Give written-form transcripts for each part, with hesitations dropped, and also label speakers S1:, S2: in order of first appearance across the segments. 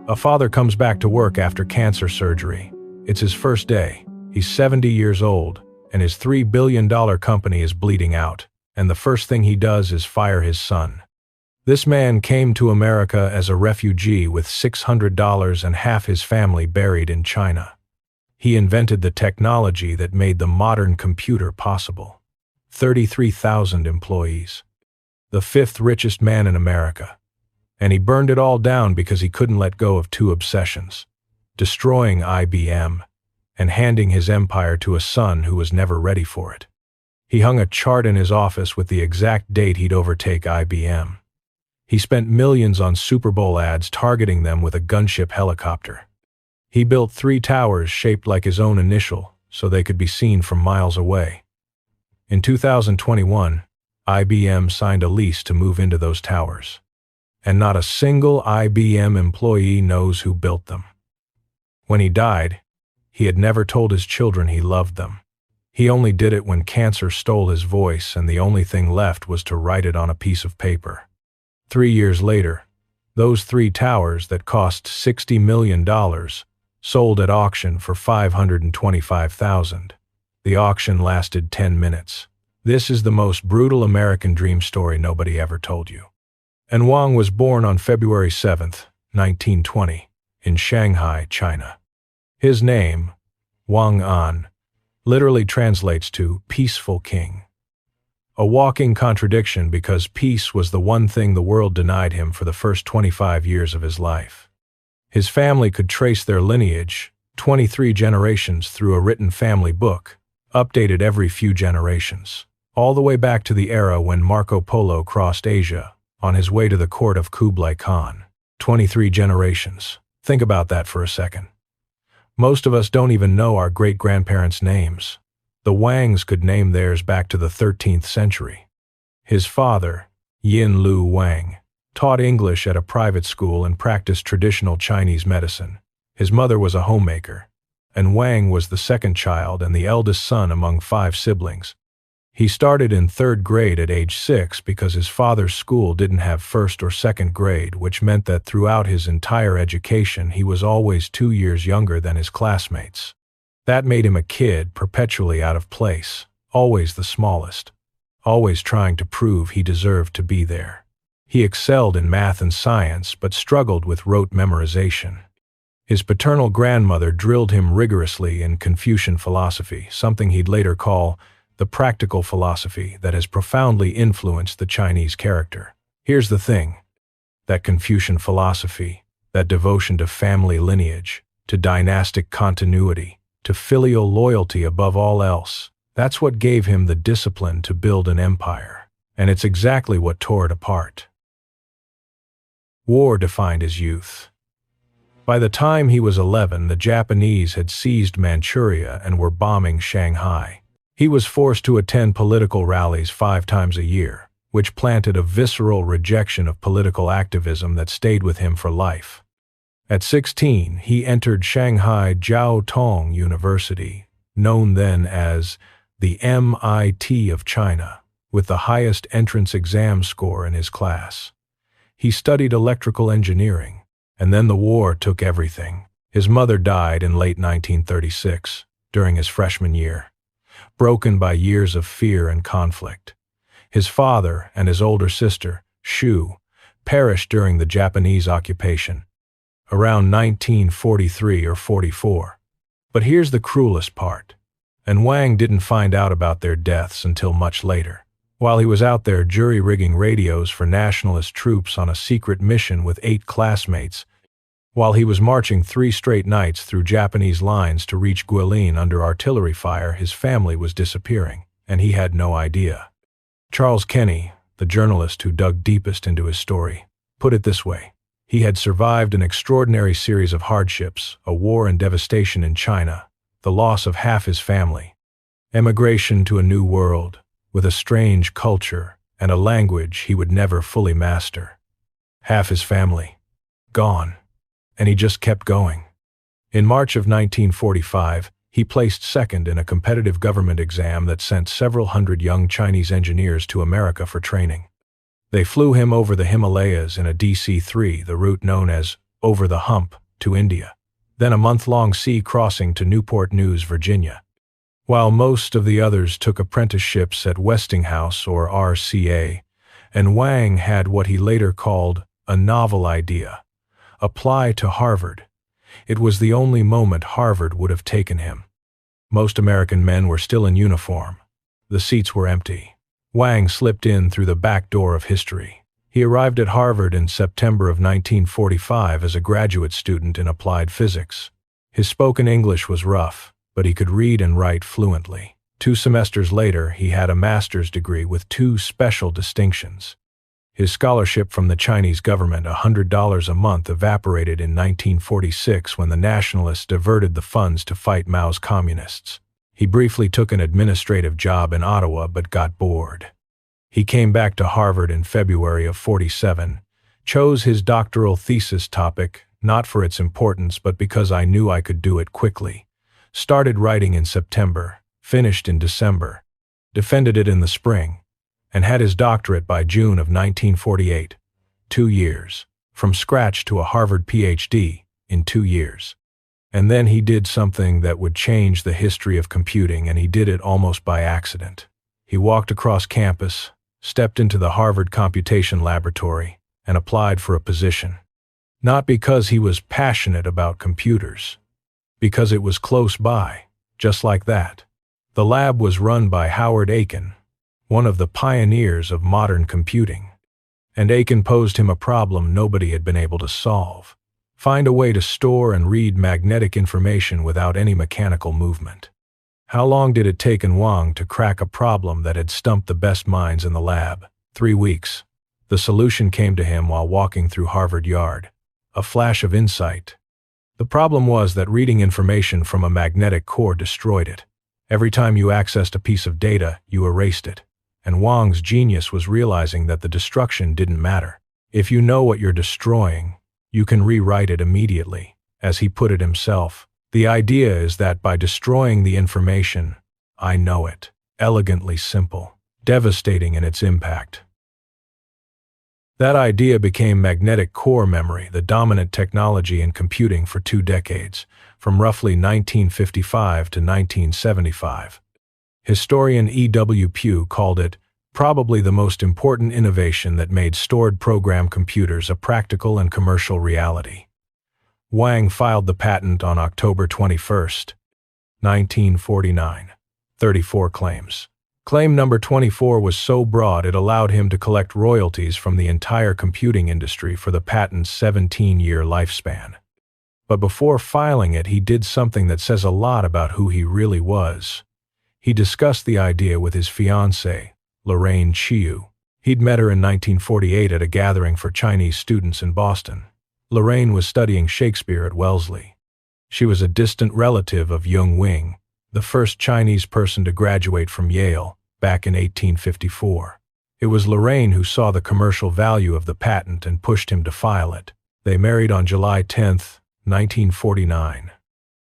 S1: A father comes back to work after cancer surgery. It's his first day. He's 70 years old, and his $3 billion company is bleeding out, and the first thing he does is fire his son. This man came to America as a refugee with $600 and half his family buried in China. He invented the technology that made the modern computer possible. 33,000 employees. The fifth richest man in America. And he burned it all down because he couldn't let go of two obsessions: destroying IBM and handing his empire to a son who was never ready for it. He hung a chart in his office with the exact date he'd overtake IBM. He spent millions on Super Bowl ads targeting them with a gunship helicopter. He built 3 towers shaped like his own initial so they could be seen from miles away. In 2021, IBM signed a lease to move into those towers. And not a single IBM employee knows who built them. When he died, he had never told his children he loved them. He only did it when cancer stole his voice and the only thing left was to write it on a piece of paper. 3 years later, those 3 towers that cost $60 million sold at auction for $525,000. The auction lasted 10 minutes. This is the most brutal American dream story nobody ever told you. And Wang was born on February 7, 1920, in Shanghai, China. His name, Wang An, literally translates to peaceful king. A walking contradiction because peace was the one thing the world denied him for the first 25 years of his life. His family could trace their lineage, 23 generations, through a written family book, updated every few generations, all the way back to the era when Marco Polo crossed Asia on his way to the court of Kublai Khan. 23 generations. Think about that for a second. Most of us don't even know our great-grandparents' names. The Wangs could name theirs back to the 13th century. His father, Yin Lu Wang, taught English at a private school and practiced traditional Chinese medicine. His mother was a homemaker, and Wang was the second child and the eldest son among 5 siblings. He started in 3rd grade at age 6 because his father's school didn't have 1st or 2nd grade, which meant that throughout his entire education he was always 2 years younger than his classmates. That made him a kid perpetually out of place, always the smallest, always trying to prove he deserved to be there. He excelled in math and science but struggled with rote memorization. His paternal grandmother drilled him rigorously in Confucian philosophy, something he'd later call the practical philosophy that has profoundly influenced the Chinese character. Here's the thing: that Confucian philosophy, that devotion to family lineage, to dynastic continuity, to filial loyalty above all else, that's what gave him the discipline to build an empire. And it's exactly what tore it apart. War defined his youth. By the time he was 11, the Japanese had seized Manchuria and were bombing Shanghai. He was forced to attend political rallies 5 times a year, which planted a visceral rejection of political activism that stayed with him for life. At 16, he entered Shanghai Jiao Tong University, known then as the MIT of China, with the highest entrance exam score in his class. He studied electrical engineering, and then the war took everything. His mother died in late 1936, during his freshman year, broken by years of fear and conflict. His father and his older sister, Shu, perished during the Japanese occupation, around 1943 or 44. But here's the cruelest part, and Wang didn't find out about their deaths until much later. While he was out there jury-rigging radios for nationalist troops on a secret mission with 8 classmates, while he was marching 3 straight nights through Japanese lines to reach Guilin under artillery fire, his family was disappearing, and he had no idea. Charles Kenny, the journalist who dug deepest into his story, put it this way: he had survived an extraordinary series of hardships, a war and devastation in China, the loss of half his family, emigration to a new world, with a strange culture and a language he would never fully master. Half his family gone, and he just kept going. In March of 1945, he placed second in a competitive government exam that sent several hundred young Chinese engineers to America for training. They flew him over the Himalayas in a DC-3, the route known as over the hump, to India. Then a month-long sea crossing to Newport News, Virginia. While most of the others took apprenticeships at Westinghouse or RCA, and Wang had what he later called a novel idea: apply to Harvard. It was the only moment Harvard would have taken him. Most American men were still in uniform. The seats were empty. Wang slipped in through the back door of history. He arrived at Harvard in September of 1945 as a graduate student in applied physics. His spoken English was rough, but he could read and write fluently. 2 semesters later, he had a master's degree with 2 special distinctions. His scholarship from the Chinese government, $100 a month, evaporated in 1946 when the nationalists diverted the funds to fight Mao's communists. He briefly took an administrative job in Ottawa but got bored. He came back to Harvard in February of '47, chose his doctoral thesis topic, not for its importance but because I knew I could do it quickly. Started writing in September, finished in December, defended it in the spring, and had his doctorate by June of 1948. 2 years. From scratch to a Harvard PhD in 2 years. And then he did something that would change the history of computing, and he did it almost by accident. He walked across campus, stepped into the Harvard Computation Laboratory, and applied for a position. Not because he was passionate about computers, because it was close by, just like that. The lab was run by Howard Aiken, one of the pioneers of modern computing. And Aiken posed him a problem nobody had been able to solve: find a way to store and read magnetic information without any mechanical movement. How long did it take Wang to crack a problem that had stumped the best minds in the lab? 3 weeks. The solution came to him while walking through Harvard Yard. A flash of insight. The problem was that reading information from a magnetic core destroyed it. Every time you accessed a piece of data, you erased it. And Wang's genius was realizing that the destruction didn't matter. If you know what you're destroying, you can rewrite it immediately. As he put it himself, the idea is that by destroying the information, I know it. Elegantly simple, devastating in its impact. That idea became magnetic core memory, the dominant technology in computing for 2 decades, from roughly 1955 to 1975. Historian E.W. Pugh called it probably the most important innovation that made stored program computers a practical and commercial reality. Wang filed the patent on October 21, 1949. 34 claims. Claim number 24 was so broad it allowed him to collect royalties from the entire computing industry for the patent's 17-year lifespan. But before filing it, he did something that says a lot about who he really was. He discussed the idea with his fiancée, Lorraine Chiu. He'd met her in 1948 at a gathering for Chinese students in Boston. Lorraine was studying Shakespeare at Wellesley. She was a distant relative of Yung Wing, the first Chinese person to graduate from Yale, back in 1854. It was Lorraine who saw the commercial value of the patent and pushed him to file it. They married on July 10, 1949.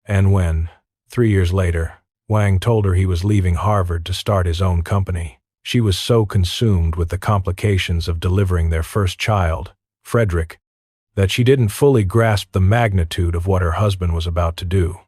S1: And when, 3 years later, Wang told her he was leaving Harvard to start his own company, she was so consumed with the complications of delivering their first child, Frederick, that she didn't fully grasp the magnitude of what her husband was about to do.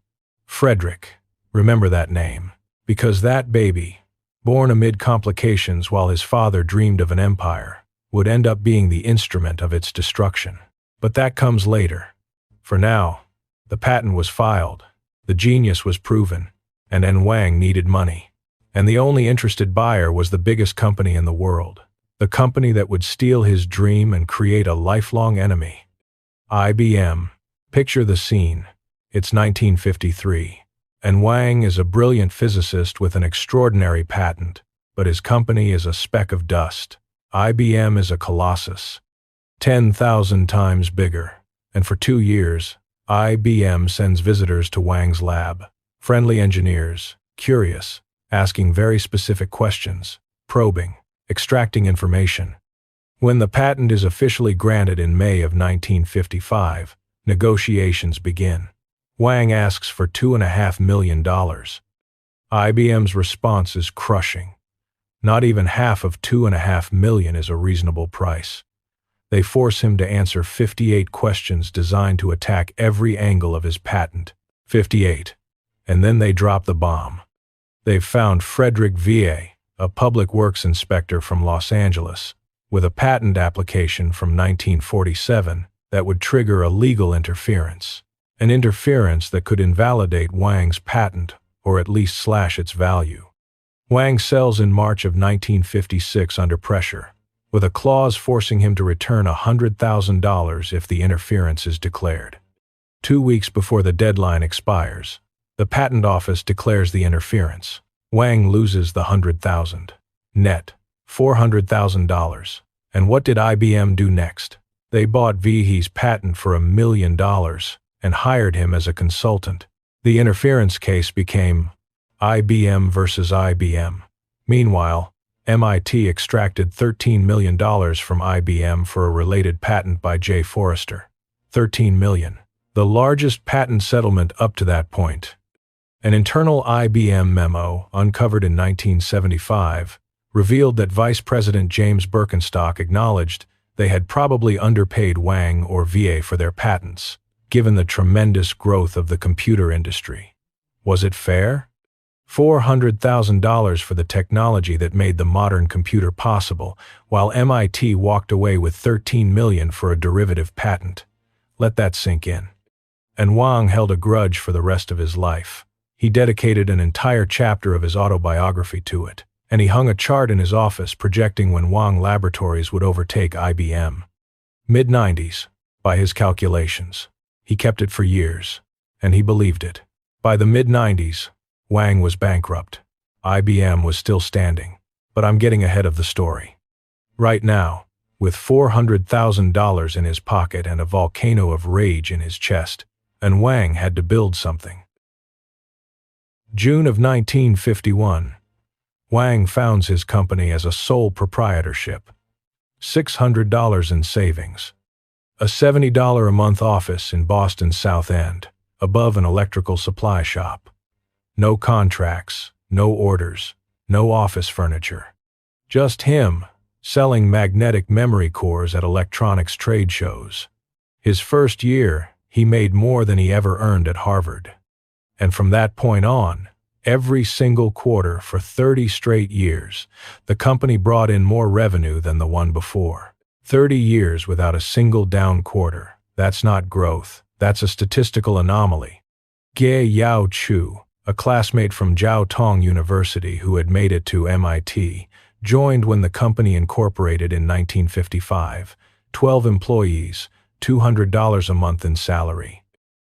S1: Frederick, remember that name, because that baby, born amid complications while his father dreamed of an empire, would end up being the instrument of its destruction. But that comes later. For now, the patent was filed, the genius was proven, and Wang needed money. And the only interested buyer was the biggest company in the world, the company that would steal his dream and create a lifelong enemy. IBM. Picture the scene. It's 1953. And Wang is a brilliant physicist with an extraordinary patent, but his company is a speck of dust. IBM is a colossus, 10,000 times bigger. And for 2 years, IBM sends visitors to Wang's lab. Friendly engineers, curious, asking very specific questions, probing, extracting information. When the patent is officially granted in May of 1955, negotiations begin. Wang asks for $2.5 million. IBM's response is crushing. Not even half of $2.5 million is a reasonable price. They force him to answer 58 questions designed to attack every angle of his patent. 58. And then they drop the bomb. They've found Frederick Va, a public works inspector from Los Angeles, with a patent application from 1947 that would trigger a legal interference. An interference that could invalidate Wang's patent or at least slash its value. Wang sells in March of 1956 under pressure, with a clause forcing him to return $100,000 if the interference is declared. 2 weeks before the deadline expires, the patent office declares the interference. Wang loses the $100,000. Net, $400,000. And what did IBM do next? They bought Va's patent for $1 million and hired him as a consultant. The interference case became IBM versus IBM. Meanwhile, MIT extracted $13 million from IBM for a related patent by J. Forrester. $13 million. The largest patent settlement up to that point. An internal IBM memo, uncovered in 1975, revealed that Vice President James Birkenstock acknowledged they had probably underpaid Wang or Va for their patents, given the tremendous growth of the computer industry. Was it fair? $400,000 for the technology that made the modern computer possible, while MIT walked away with $13 million for a derivative patent. Let that sink in. And Wang held a grudge for the rest of his life. He dedicated an entire chapter of his autobiography to it, and he hung a chart in his office projecting when Wang Laboratories would overtake IBM. Mid-90s, by his calculations. He kept it for years, and he believed it. By the mid-90s, Wang was bankrupt. IBM was still standing, but I'm getting ahead of the story. Right now, with $400,000 in his pocket and a volcano of rage in his chest, and Wang had to build something. June of 1951. Wang founds his company as a sole proprietorship. $600 in savings. A $70 a month office in Boston's South End, above an electrical supply shop. No contracts, no orders, no office furniture. Just him, selling magnetic memory cores at electronics trade shows. His first year, he made more than he ever earned at Harvard. And from that point on, every single quarter for 30 straight years, the company brought in more revenue than the one before. 30 years without a single down quarter. That's not growth. That's a statistical anomaly. Ge Yao Chu, a classmate from Jiao Tong University who had made it to MIT, joined when the company incorporated in 1955. 12 employees, $200 a month in salary.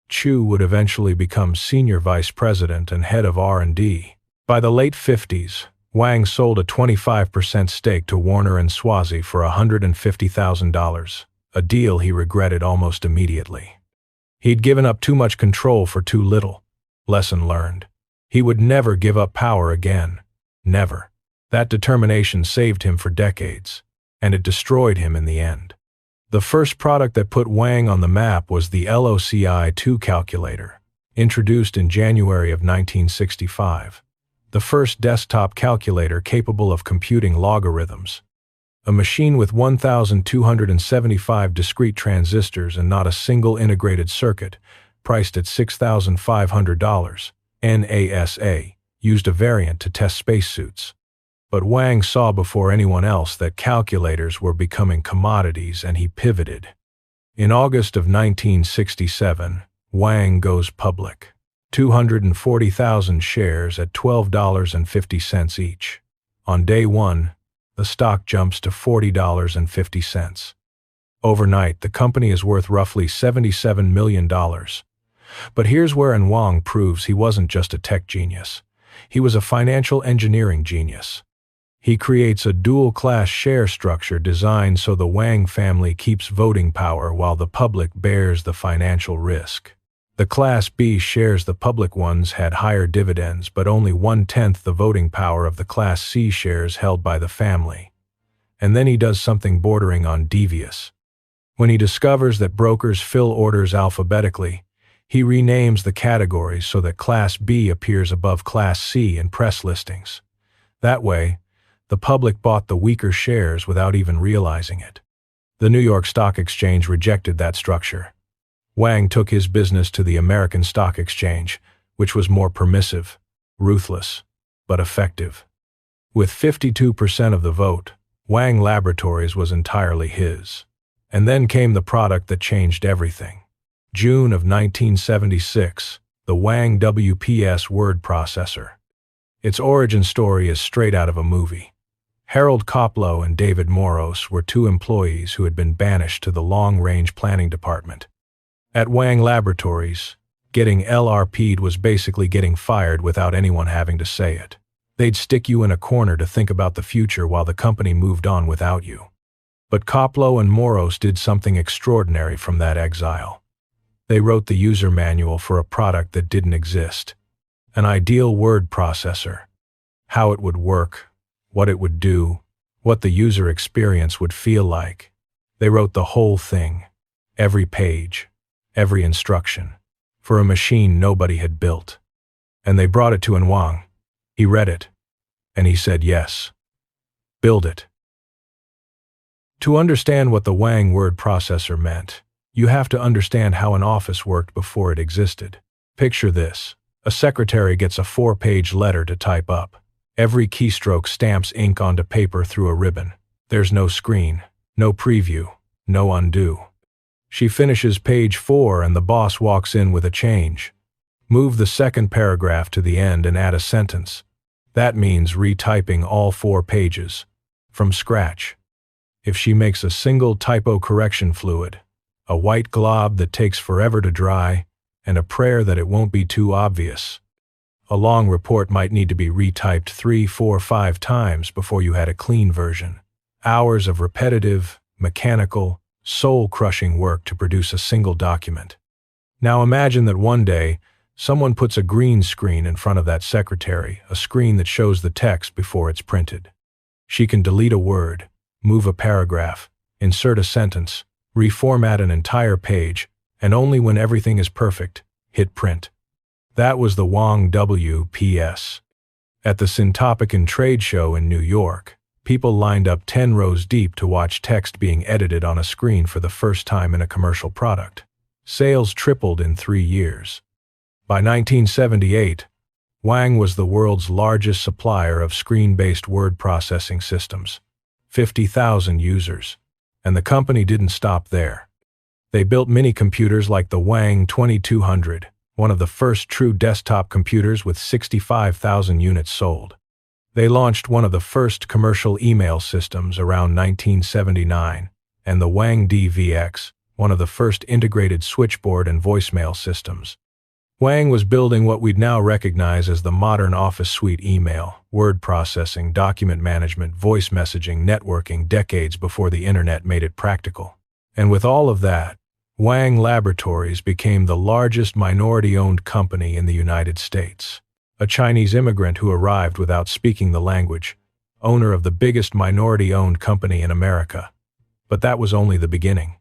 S1: Chu would eventually become senior vice president and head of R&D. By the late 50s, Wang sold a 25% stake to Warner and Swazi for $150,000, a deal he regretted almost immediately. He'd given up too much control for too little. Lesson learned. He would never give up power again. Never. That determination saved him for decades, and it destroyed him in the end. The first product that put Wang on the map was the LOCI-2 calculator, introduced in January of 1965. The first desktop calculator capable of computing logarithms. A machine with 1,275 discrete transistors and not a single integrated circuit, priced at $6,500. NASA used a variant to test spacesuits. But Wang saw before anyone else that calculators were becoming commodities, and he pivoted. In August of 1967, Wang goes public. 240,000 shares at $12.50 each. On day one, the stock jumps to $40.50. Overnight, the company is worth roughly $77 million. But here's where Wang proves he wasn't just a tech genius. He was a financial engineering genius. He creates a dual-class share structure designed so the Wang family keeps voting power while the public bears the financial risk. The Class B shares, the public ones, had higher dividends, but only 1/10 the voting power of the Class C shares held by the family. And then he does something bordering on devious. When he discovers that brokers fill orders alphabetically, he renames the categories so that Class B appears above Class C in press listings. That way, the public bought the weaker shares without even realizing it. The New York Stock Exchange rejected that structure. Wang took his business to the American Stock Exchange, which was more permissive, ruthless, but effective. With 52% of the vote, Wang Laboratories was entirely his. And then came the product that changed everything. June of 1976, the Wang WPS word processor. Its origin story is straight out of a movie. Harold Koplow and David Moros were two employees who had been banished to the long-range planning department. At Wang Laboratories, getting LRP'd was basically getting fired without anyone having to say it. They'd stick you in a corner to think about the future while the company moved on without you. But Koplow and Moros did something extraordinary from that exile. They wrote the user manual for a product that didn't exist. An ideal word processor. How it would work, what it would do, what the user experience would feel like. They wrote the whole thing, every page, every instruction, for a machine nobody had built. And they brought it to Wang. He read it, and he said yes. Build it. To understand what the Wang word processor meant, you have to understand how an office worked before it existed. Picture this. A secretary gets a 4-page letter to type up. Every keystroke stamps ink onto paper through a ribbon. There's no screen, no preview, no undo. She finishes page 4 and the boss walks in with a change. Move the second paragraph to the end and add a sentence. That means retyping all 4 pages, from scratch. If she makes a single typo correction fluid, a white glob that takes forever to dry, and a prayer that it won't be too obvious, a long report might need to be retyped 3, 4, 5 times before you had a clean version. Hours of repetitive, mechanical, soul-crushing work to produce a single document. Now imagine that one day, someone puts a green screen in front of that secretary, a screen that shows the text before it's printed. She can delete a word, move a paragraph, insert a sentence, reformat an entire page, and only when everything is perfect, hit print. That was the Wang WPS. At the Syntopicon trade show in New York, people lined up 10 rows deep to watch text being edited on a screen for the first time in a commercial product. Sales tripled in 3 years. By 1978, Wang was the world's largest supplier of screen-based word processing systems, 50,000 users, and the company didn't stop there. They built mini-computers like the Wang 2200, one of the first true desktop computers with 65,000 units sold. They launched one of the first commercial email systems around 1979, and the Wang DVX, one of the first integrated switchboard and voicemail systems. Wang was building what we'd now recognize as the modern office suite: email, word processing, document management, voice messaging, networking, decades before the internet made it practical. And with all of that, Wang Laboratories became the largest minority-owned company in the United States. A Chinese immigrant who arrived without speaking the language, owner of the biggest minority-owned company in America. But that was only the beginning.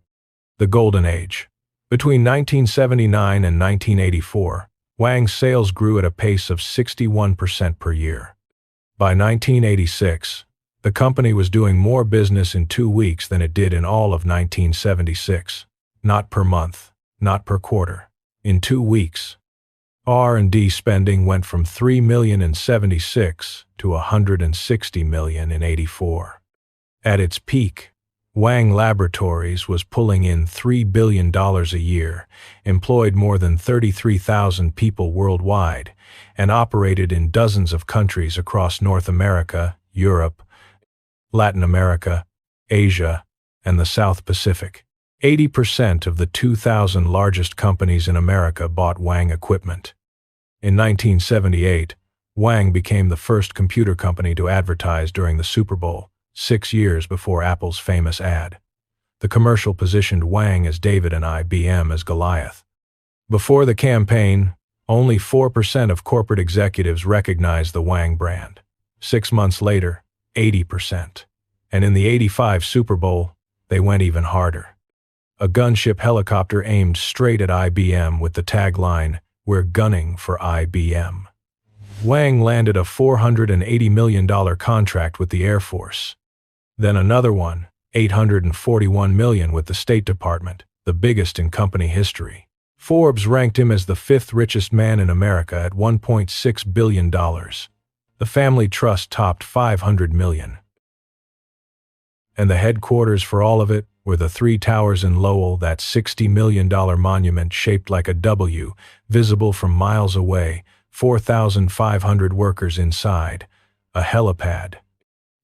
S1: The Golden Age. Between 1979 and 1984, Wang's sales grew at a pace of 61% per year. By 1986, the company was doing more business in 2 weeks than it did in all of 1976. Not per month, not per quarter. In 2 weeks. R&D spending went from $3 million in 76 to $160 million in 84. At its peak, Wang Laboratories was pulling in $3 billion a year, employed more than 33,000 people worldwide, and operated in dozens of countries across North America, Europe, Latin America, Asia, and the South Pacific. 80% of the 2,000 largest companies in America bought Wang equipment. In 1978, Wang became the first computer company to advertise during the Super Bowl, 6 years before Apple's famous ad. The commercial positioned Wang as David and IBM as Goliath. Before the campaign, only 4% of corporate executives recognized the Wang brand. 6 months later, 80%. And in the '85 Super Bowl, they went even harder. A gunship helicopter aimed straight at IBM with the tagline, "We're gunning for IBM." Wang landed a $480 million contract with the Air Force. Then another one, $841 million with the State Department, the biggest in company history. Forbes ranked him as the fifth richest man in America at $1.6 billion. The family trust topped $500 million. And the headquarters for all of it were the three towers in Lowell, that $60 million monument shaped like a W, visible from miles away, 4,500 workers inside, a helipad.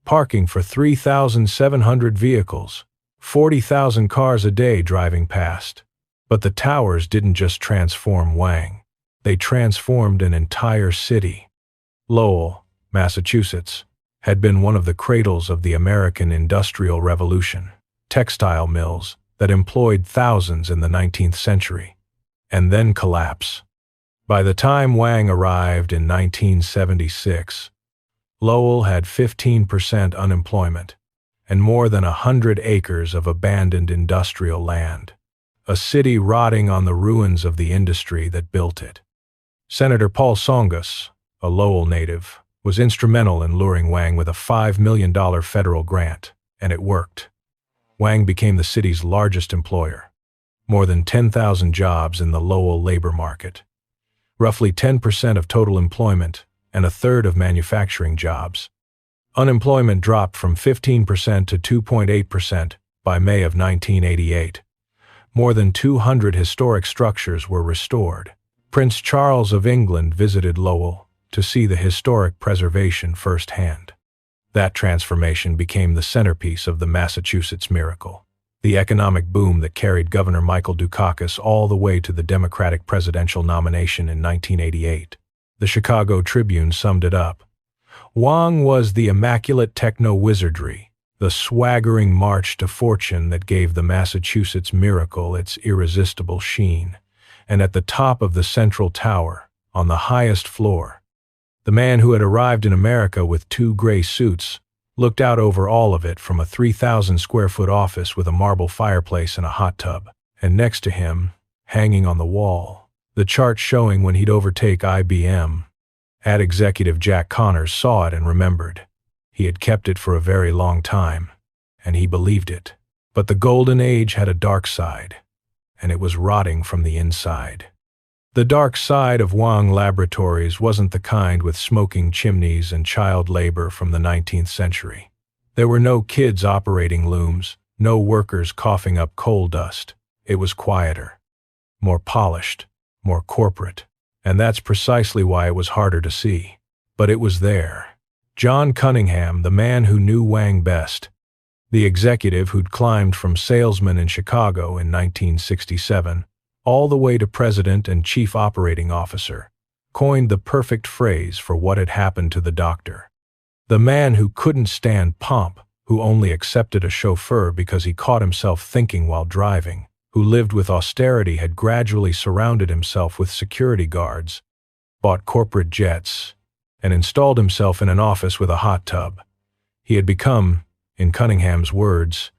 S1: Parking for 3,700 vehicles, 40,000 cars a day driving past. But the towers didn't just transform Wang. They transformed an entire city. Lowell, Massachusetts, had been one of the cradles of the American Industrial Revolution. Textile mills that employed thousands in the 19th century, and then collapse. By the time Wang arrived in 1976, Lowell had 15% unemployment and more than 100 acres of abandoned industrial land, a city rotting on the ruins of the industry that built it. Senator Paul Tsongas, a Lowell native, was instrumental in luring Wang with a $5 million federal grant, and it worked. Wang became the city's largest employer. More than 10,000 jobs in the Lowell labor market. Roughly 10% of total employment and a third of manufacturing jobs. Unemployment dropped from 15% to 2.8% by May of 1988. More than 200 historic structures were restored. Prince Charles of England visited Lowell to see the historic preservation firsthand. That transformation became the centerpiece of the Massachusetts miracle, the economic boom that carried Governor Michael Dukakis all the way to the Democratic presidential nomination in 1988. The Chicago Tribune summed it up. Wang was the immaculate techno-wizardry, the swaggering march to fortune that gave the Massachusetts miracle its irresistible sheen. And at the top of the central tower, on the highest floor, the man who had arrived in America with 2 gray suits looked out over all of it from a 3,000-square-foot office with a marble fireplace and a hot tub. And next to him, hanging on the wall, the chart showing when he'd overtake IBM. Ad executive Jack Connors saw it and remembered. He had kept it for a very long time, and he believed it. But the golden age had a dark side, and it was rotting from the inside. The dark side of Wang Laboratories wasn't the kind with smoking chimneys and child labor from the 19th century. There were no kids operating looms, no workers coughing up coal dust. It was quieter, more polished, more corporate. And that's precisely why it was harder to see. But it was there. John Cunningham, the man who knew Wang best, the executive who'd climbed from salesman in Chicago in 1967, all the way to president and chief operating officer, coined the perfect phrase for what had happened to the doctor. The man who couldn't stand pomp, who only accepted a chauffeur because he caught himself thinking while driving, who lived with austerity, had gradually surrounded himself with security guards, bought corporate jets, and installed himself in an office with a hot tub. He had become, in Cunningham's words,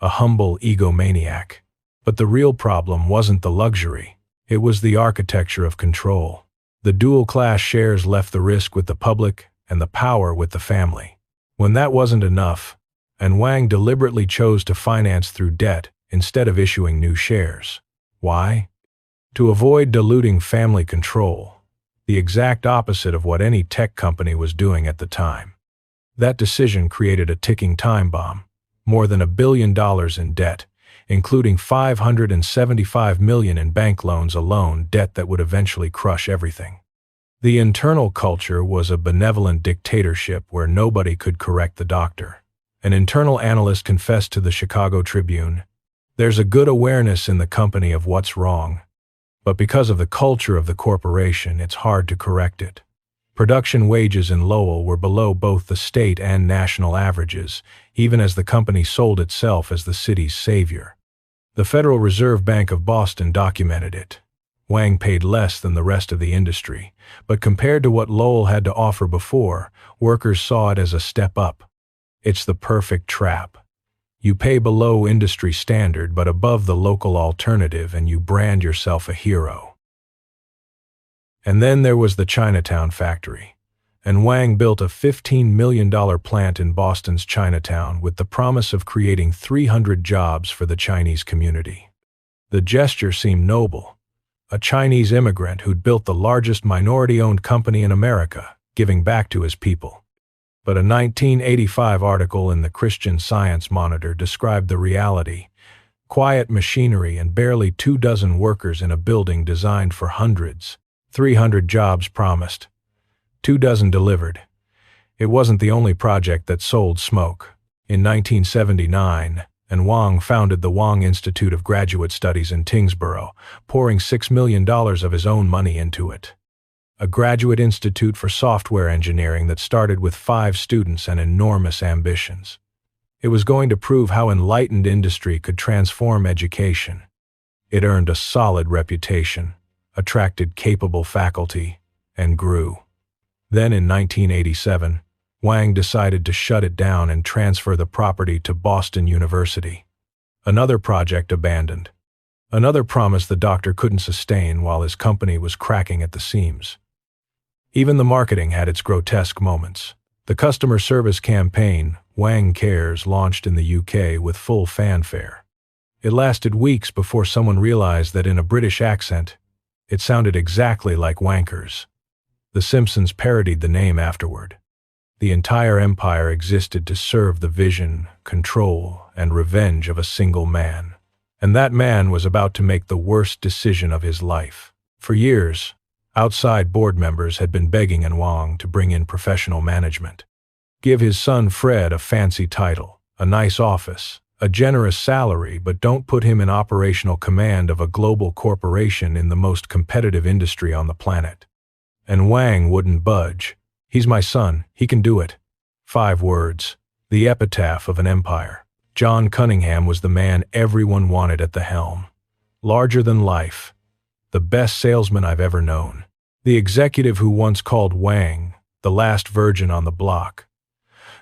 S1: a humble egomaniac. But the real problem wasn't the luxury. It was the architecture of control. The dual-class shares left the risk with the public and the power with the family. When that wasn't enough, and Wang deliberately chose to finance through debt instead of issuing new shares. Why? To avoid diluting family control, the exact opposite of what any tech company was doing at the time. That decision created a ticking time bomb, more than $1 billion in debt, including $575 million in bank loans alone, debt that would eventually crush everything. The internal culture was a benevolent dictatorship where nobody could correct the doctor. An internal analyst confessed to the Chicago Tribune, "There's a good awareness in the company of what's wrong, but because of the culture of the corporation, it's hard to correct it." Production wages in Lowell were below both the state and national averages, even as the company sold itself as the city's savior. The Federal Reserve Bank of Boston documented it. Wang paid less than the rest of the industry, but compared to what Lowell had to offer before, workers saw it as a step up. It's the perfect trap. You pay below industry standard but above the local alternative, and you brand yourself a hero. And then there was the Chinatown factory, and Wang built a $15 million plant in Boston's Chinatown with the promise of creating 300 jobs for the Chinese community. The gesture seemed noble. A Chinese immigrant who'd built the largest minority-owned company in America, giving back to his people. But a 1985 article in the Christian Science Monitor described the reality: quiet machinery and barely 24 workers in a building designed for hundreds. 300 jobs promised. 24 delivered. It wasn't the only project that sold smoke. In 1979, Wang founded the Wang Institute of Graduate Studies in Tingsboro, pouring $6 million of his own money into it. A graduate institute for software engineering that started with 5 students and enormous ambitions. It was going to prove how enlightened industry could transform education. It earned a solid reputation, attracted capable faculty, and grew. Then in 1987, Wang decided to shut it down and transfer the property to Boston University. Another project abandoned. Another promise the doctor couldn't sustain while his company was cracking at the seams. Even the marketing had its grotesque moments. The customer service campaign, Wang Cares, launched in the UK with full fanfare. It lasted weeks before someone realized that in a British accent, it sounded exactly like Wankers. The Simpsons parodied the name afterward. The entire empire existed to serve the vision, control, and revenge of a single man. And that man was about to make the worst decision of his life. For years, outside board members had been begging Wang to bring in professional management. Give his son Fred a fancy title, a nice office, a generous salary, but don't put him in operational command of a global corporation in the most competitive industry on the planet. And Wang wouldn't budge. He's my son, he can do it. 5 words, the epitaph of an empire. John Cunningham was the man everyone wanted at the helm. Larger than life. The best salesman I've ever known. The executive who once called Wang the last virgin on the block.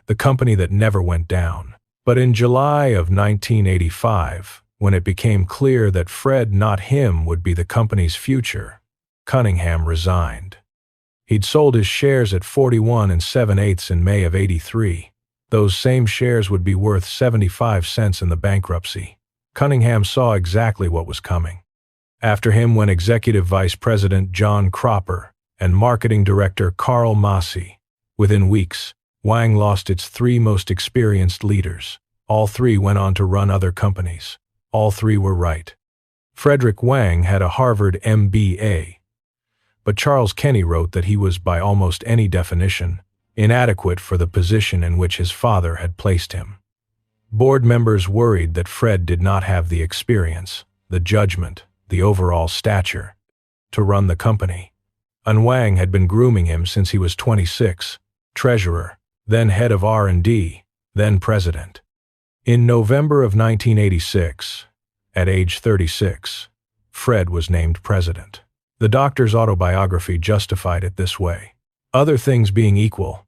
S1: The company that never went down. But in July of 1985, when it became clear that Fred, not him, would be the company's future, Cunningham resigned. He'd sold his shares at 41 7/8 in May of '83. Those same shares would be worth 75 cents in the bankruptcy. Cunningham saw exactly what was coming. After him went Executive Vice President John Cropper and Marketing Director Carl Massey. Within weeks, Wang lost its 3 most experienced leaders. All 3 went on to run other companies. All 3 were right. Frederick Wang had a Harvard MBA. But Charles Kenny wrote that he was, by almost any definition, inadequate for the position in which his father had placed him. Board members worried that Fred did not have the experience, the judgment, the overall stature to run the company. And Wang had been grooming him since he was 26, treasurer, then head of R&D, then president. In November of 1986, at age 36, Fred was named president. The doctor's autobiography justified it this way: other things being equal,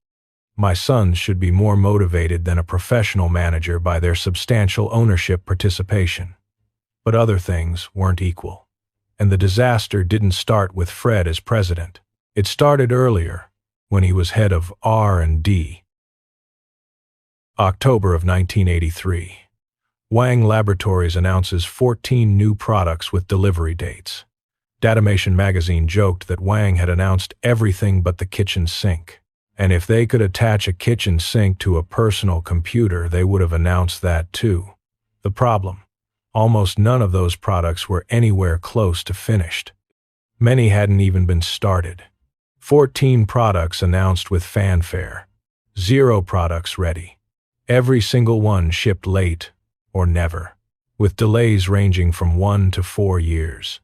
S1: my sons should be more motivated than a professional manager by their substantial ownership participation. But other things weren't equal. And the disaster didn't start with Fred as president. It started earlier, when he was head of R&D. October of 1983. Wang Laboratories announces 14 new products with delivery dates. Datamation magazine joked that Wang had announced everything but the kitchen sink. And if they could attach a kitchen sink to a personal computer, they would have announced that too. The problem: almost none of those products were anywhere close to finished. Many hadn't even been started. 14 products announced with fanfare. 0 products ready. Every single one shipped late or never, with delays ranging from 1 to 4 years.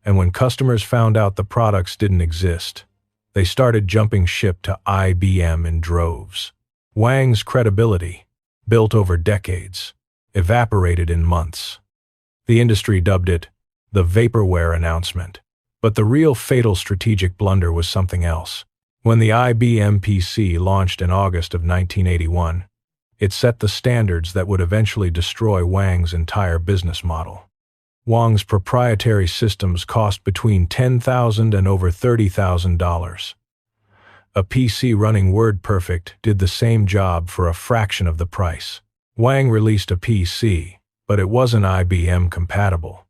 S1: And when customers found out the products didn't exist, they started jumping ship to IBM in droves. Wang's credibility, built over decades, evaporated in months. The industry dubbed it the vaporware announcement. But the real fatal strategic blunder was something else. When the IBM PC launched in August of 1981, it set the standards that would eventually destroy Wang's entire business model. Wang's proprietary systems cost between $10,000 and over $30,000. A PC running WordPerfect did the same job for a fraction of the price. Wang released a PC, but it wasn't IBM compatible.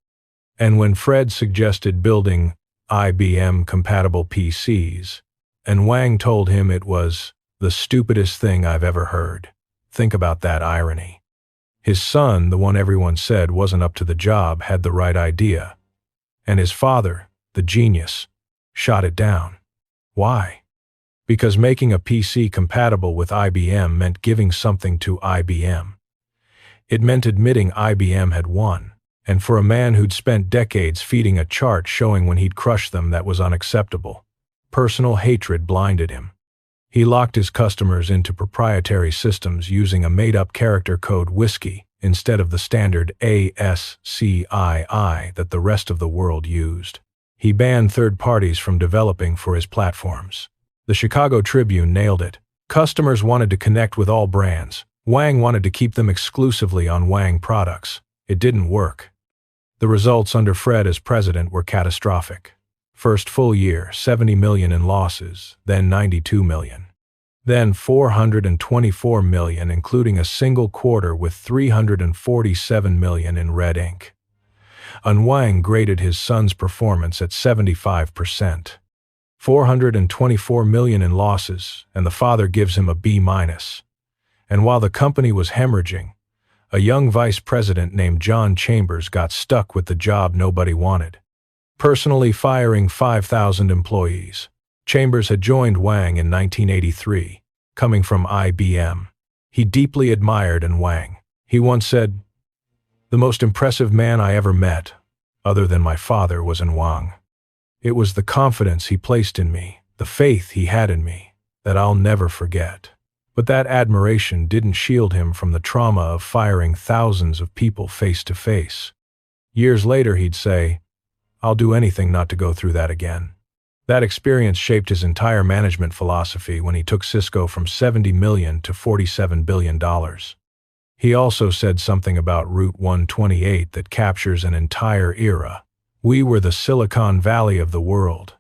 S1: And when Fred suggested building IBM-compatible PCs, and Wang told him it was the stupidest thing I've ever heard. Think about that irony. His son, the one everyone said wasn't up to the job, had the right idea. And his father, the genius, shot it down. Why? Because making a PC compatible with IBM meant giving something to IBM. It meant admitting IBM had won. And for a man who'd spent decades feeding a chart showing when he'd crushed them, that was unacceptable. Personal hatred blinded him. He locked his customers into proprietary systems using a made-up character code whiskey instead of the standard ASCII that the rest of the world used. He banned third parties from developing for his platforms. The Chicago Tribune nailed it. Customers wanted to connect with all brands. Wang wanted to keep them exclusively on Wang products. It didn't work. The results under Fred as president were catastrophic. First full year, $70 million in losses, then $92 million. Then $424 million, including a single quarter with $347 million in red ink. And Wang graded his son's performance at 75%. $424 million in losses, and the father gives him a B-. And while the company was hemorrhaging, a young vice president named John Chambers got stuck with the job nobody wanted, personally firing 5,000 employees. Chambers had joined Wang in 1983, coming from IBM. He deeply admired Wang. He once said, "The most impressive man I ever met, other than my father, was in Wang. It was the confidence he placed in me, the faith he had in me, that I'll never forget." But that admiration didn't shield him from the trauma of firing thousands of people face to face. Years later he'd say, "I'll do anything not to go through that again." That experience shaped his entire management philosophy when he took Cisco from $70 million to $47 billion. He also said something about Route 128 that captures an entire era. We were the Silicon Valley of the world,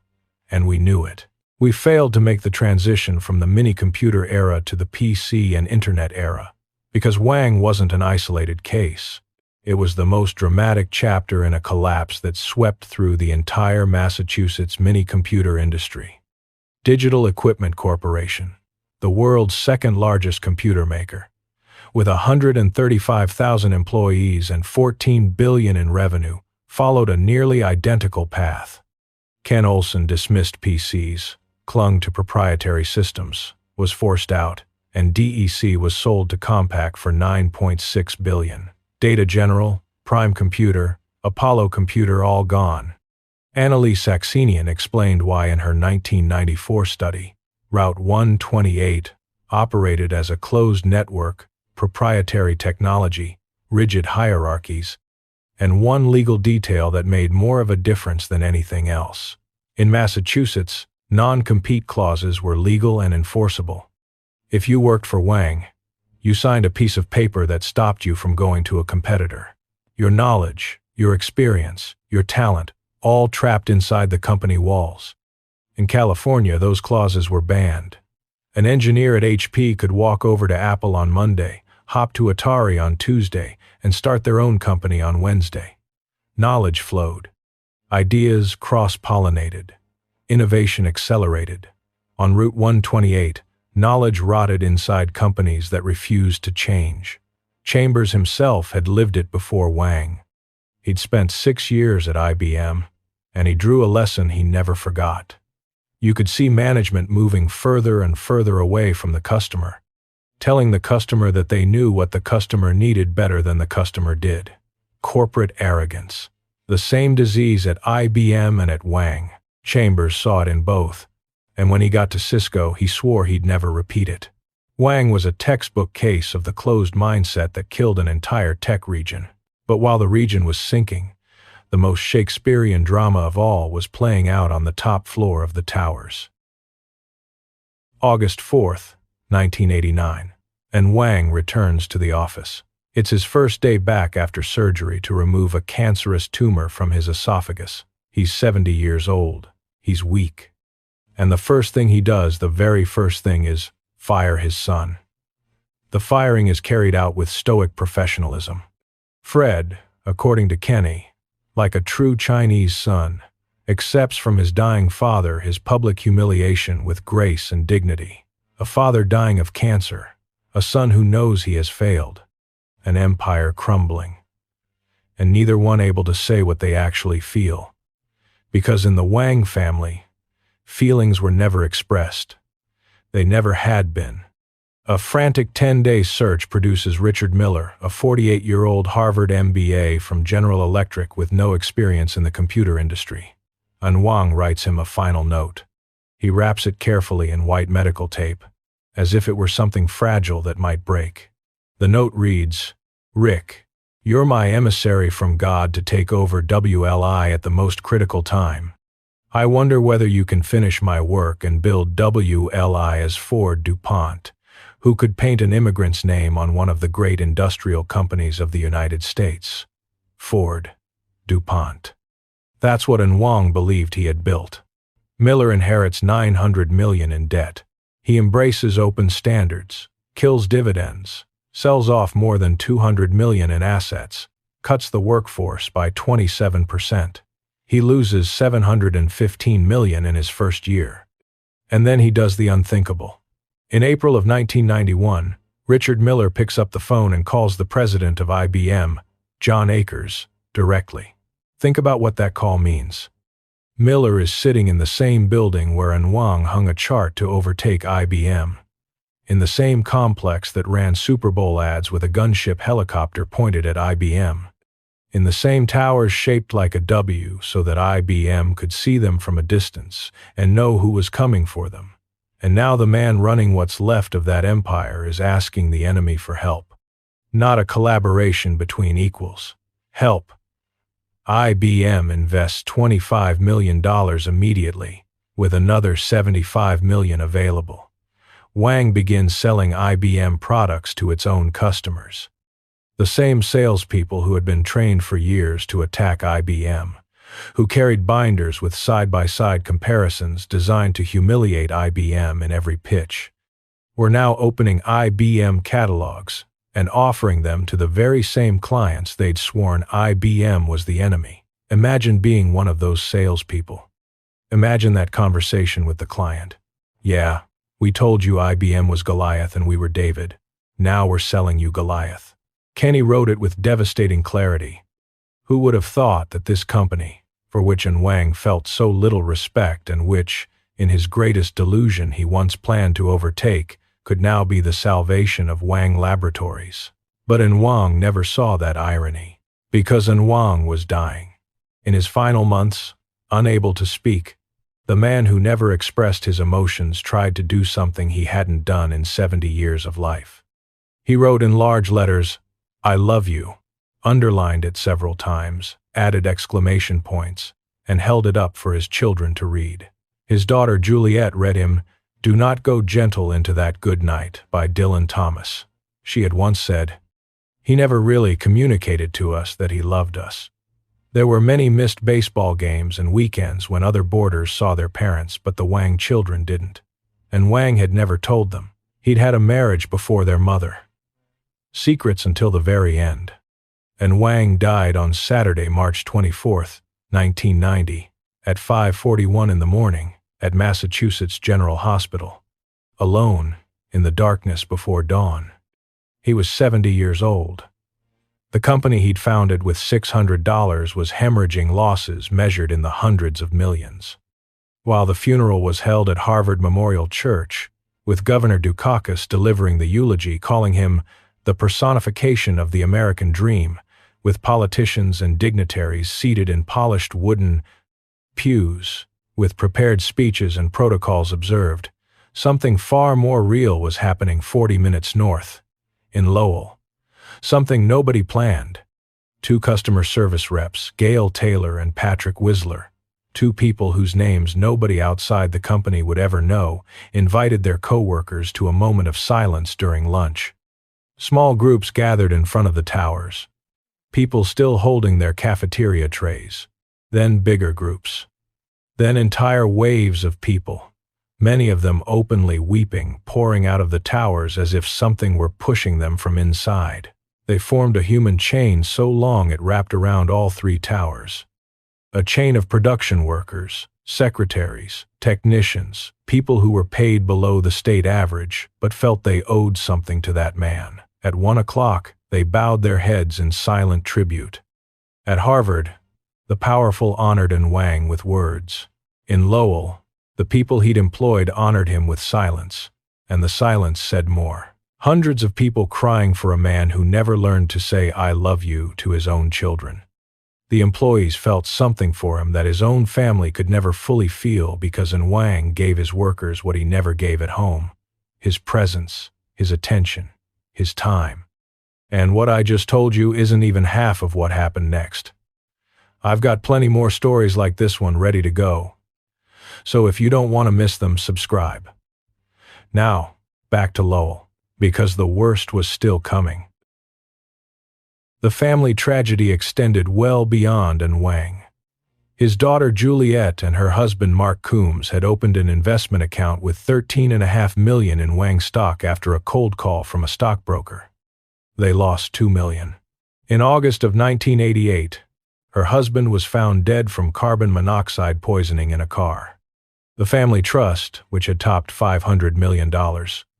S1: and we knew it. We failed to make the transition from the mini-computer era to the PC and Internet era, because Wang wasn't an isolated case. It was the most dramatic chapter in a collapse that swept through the entire Massachusetts mini-computer industry. Digital Equipment Corporation, the world's second-largest computer maker, with 135,000 employees and $14 billion in revenue, followed a nearly identical path. Ken Olsen dismissed PCs, clung to proprietary systems, was forced out, and DEC was sold to Compaq for $9.6 billion. Data General, Prime Computer, Apollo Computer all gone. Annalise Saxenian explained why in her 1994 study. Route 128 operated as a closed network, proprietary technology, rigid hierarchies, and one legal detail that made more of a difference than anything else. In Massachusetts, non-compete clauses were legal and enforceable. If you worked for Wang, you signed a piece of paper that stopped you from going to a competitor. Your knowledge, your experience, your talent, all trapped inside the company walls. In California, those clauses were banned. An engineer at HP could walk over to Apple on Monday, hop to Atari on Tuesday, and start their own company on Wednesday. Knowledge flowed. Ideas cross-pollinated. Innovation accelerated. On Route 128, knowledge rotted inside companies that refused to change. Chambers himself had lived it before Wang. He'd spent 6 years at IBM, and he drew a lesson he never forgot. You could see management moving further and further away from the customer, telling the customer that they knew what the customer needed better than the customer did. Corporate arrogance. The same disease at IBM and at Wang. Chambers saw it in both, and when he got to Cisco, he swore he'd never repeat it. Wang was a textbook case of the closed mindset that killed an entire tech region. But while the region was sinking, the most Shakespearean drama of all was playing out on the top floor of the towers. August 4th, 1989, and Wang returns to the office. It's his first day back after surgery to remove a cancerous tumor from his esophagus. He's 70 years old. He's weak. And the first thing he does, the very first thing, is fire his son. The firing is carried out with stoic professionalism. Fred, according to Kenny, like a true Chinese son, accepts from his dying father his public humiliation with grace and dignity. A father dying of cancer, a son who knows he has failed, an empire crumbling, and neither one able to say what they actually feel. Because in the Wang family, feelings were never expressed. They never had been. A frantic 10-day search produces Richard Miller, a 48-year-old Harvard MBA from General Electric with no experience in the computer industry. Wang writes him a final note. He wraps it carefully in white medical tape, as if it were something fragile that might break. The note reads, "Rick, you're my emissary from God to take over WLI at the most critical time. I wonder whether you can finish my work and build WLI as Ford DuPont, who could paint an immigrant's name on one of the great industrial companies of the United States. Ford DuPont." That's what Wang believed he had built. Miller inherits $900 million in debt. He embraces open standards, kills dividends, sells off more than $200 million in assets, cuts the workforce by 27%. He loses $715 million in his first year. And then he does the unthinkable. In April of 1991, Richard Miller picks up the phone and calls the president of IBM, John Akers, directly. Think about what that call means. Miller is sitting in the same building where Wang hung a chart to overtake IBM. In the same complex that ran Super Bowl ads with a gunship helicopter pointed at IBM. In the same towers shaped like a W so that IBM could see them from a distance and know who was coming for them. And now the man running what's left of that empire is asking the enemy for help. Not a collaboration between equals. Help. IBM invests $25 million immediately, with another $75 million available. Wang begins selling IBM products to its own customers. The same salespeople who had been trained for years to attack IBM, who carried binders with side-by-side comparisons designed to humiliate IBM in every pitch, were now opening IBM catalogs and offering them to the very same clients they'd sworn IBM was the enemy. Imagine being one of those salespeople. Imagine that conversation with the client. "Yeah, we told you IBM was Goliath and we were David. Now we're selling you Goliath." Kenny wrote it with devastating clarity. Who would have thought that this company, for which Wang felt so little respect and which, in his greatest delusion he once planned to overtake, could now be the salvation of Wang Laboratories. But Wang never saw that irony, because Wang was dying. In his final months, unable to speak, the man who never expressed his emotions tried to do something he hadn't done in 70 years of life. He wrote in large letters, "I love you," underlined it several times, added exclamation points, and held it up for his children to read. His daughter Juliet read him, "Do Not Go Gentle Into That Good Night" by Dylan Thomas. She had once said, "He never really communicated to us that he loved us." There were many missed baseball games and weekends when other boarders saw their parents, but the Wang children didn't. And Wang had never told them. He'd had a marriage before their mother. Secrets until the very end. And Wang died on Saturday, March 24, 1990, at 5:41 in the morning, at Massachusetts General Hospital. Alone, in the darkness before dawn. He was 70 years old. The company he'd founded with $600 was hemorrhaging losses measured in the hundreds of millions. While the funeral was held at Harvard Memorial Church, with Governor Dukakis delivering the eulogy calling him the personification of the American dream, with politicians and dignitaries seated in polished wooden pews, with prepared speeches and protocols observed, something far more real was happening 40 minutes north, in Lowell. Something nobody planned. 2 customer service reps, Gail Taylor and Patrick Whistler, 2 people whose names nobody outside the company would ever know, invited their co-workers to a moment of silence during lunch. Small groups gathered in front of the towers, people still holding their cafeteria trays, then bigger groups. Then entire waves of people, many of them openly weeping, pouring out of the towers as if something were pushing them from inside. They formed a human chain so long it wrapped around all three towers. A chain of production workers, secretaries, technicians, people who were paid below the state average but felt they owed something to that man. At 1 o'clock, they bowed their heads in silent tribute. At Harvard, the powerful honored Wang with words. In Lowell, the people he'd employed honored him with silence, and the silence said more. Hundreds of people crying for a man who never learned to say "I love you" to his own children. The employees felt something for him that his own family could never fully feel because Wang gave his workers what he never gave at home: his presence, his attention, his time. And what I just told you isn't even half of what happened next. I've got plenty more stories like this one ready to go. So if you don't want to miss them, subscribe. Now, back to Lowell, because the worst was still coming. The family tragedy extended well beyond Wang. His daughter Juliet and her husband Mark Coombs had opened an investment account with $13.5 million in Wang stock after a cold call from a stockbroker. They lost $2 million. In August of 1988, her husband was found dead from carbon monoxide poisoning in a car. The family trust, which had topped $500 million,